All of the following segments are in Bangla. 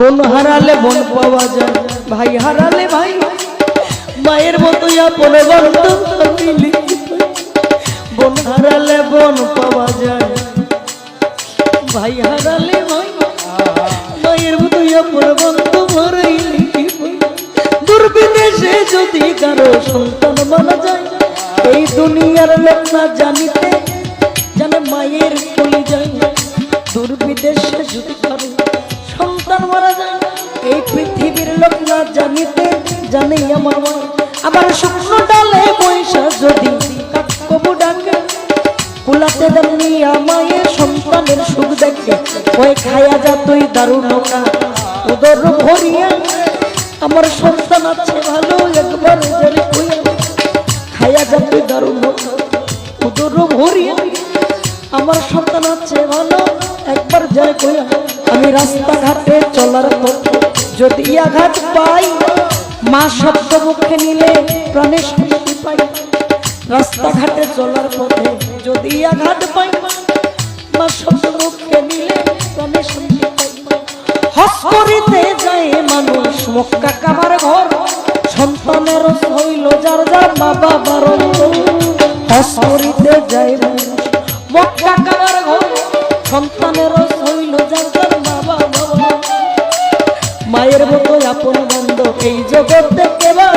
বোন হারালে বোন পাওয়া যায়, ভাই হারালে ভাই, মায়ের মতো আপন বন্ধু মিলি। বোন হারালে বোন পাওয়া যায়, ভাই হারালে ভাই, মায়ের মতো আপন বন্ধু মরাইলি। দুর্বিদেশে যদি কারো সন্তান মারা যায়, এই দুনিয়ার লোক না জানিতে জানে মায়ের কলি যায়। দুর্বিদেশে যদি কারো সন্তান মারা যায়, এই পৃথিবীর লোক না জানিতে জানে আমার মা। আমার শুকনো ডালে পয়সা যদি কবু ডাকে, কুলাতে দেননি আমায় সন্তানের সুখ দেখে। ওই খায়া যা তুই দারুণ উদর ভরিয়া, আমার সন্তান আছে ভালো একবার জানি কইয়া। খায়া যা তুই দারুণ উদর ভরিয়া, আমার সন্তান আছে ভালো একবার যায় কইয়া। আমি রাস্তাঘাটে চলার পথে যদি আঘাত পাই, মা শব্দ মুখে নিলে প্রাণে শান্তি পাই। রাস্তাঘাটে চলার পথে যদি আঘাত পাই, মা শব্দ মুখে নিলে প্রাণে শান্তি পাই। হজ করিতে যায় মানুষ মক্কা কাবার ঘর, সন্তানের হইল যার যার মা বাবার অন্তর। হজ করিতে যায় মানুষ মক্কা কাবার ঘর, সন্তানের হইল যার যার মা বাবার। মায়ের মতো আপন বন্ধু এই জগতে কেবল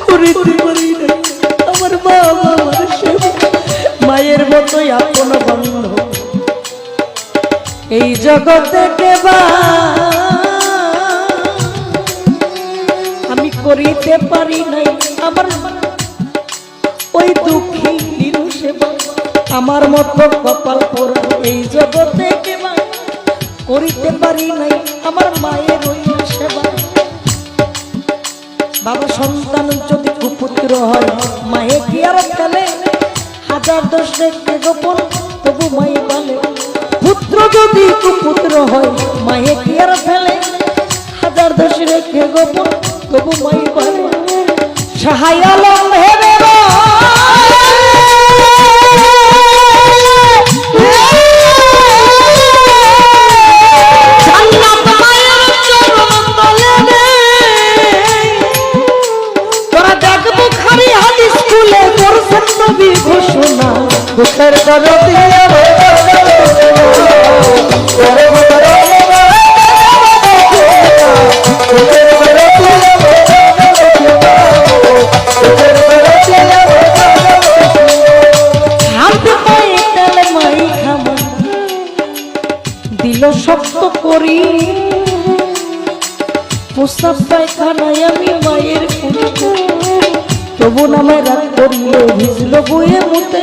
করিতে পারি না আমার মা বাবার সেবা। মায়ের মতো আপন বন্ধু এই জগতে কেবল আমি করিতে পারি নাই আমার ওই দুঃখী নিরু সেবা। আমার মতো কপাল পোড়া এই জগতে কেবল করিতে পারি নাই আমার মায়ের ওই সেবা। বাবা সন্তান যদি কুপুত্র হয়, মায়ে কি আর ফেলে? হাজার দোষ রেখে গোপন তবু মায়ে বলে। পুত্র যদি কুপুত্র হয়, মায়ে কি আর ফেলে? হাজার দোষ রেখে গোপন তবু মায়ে বলে। সহায় আলম ভেবে ঘোষণা বুকের দরদিয়া দিল শক্ত করি প্রস্তাব পায়খানায় আমি মায়ের তবু নামে রাগ করিলে ভিজল বইয়ে মুতে।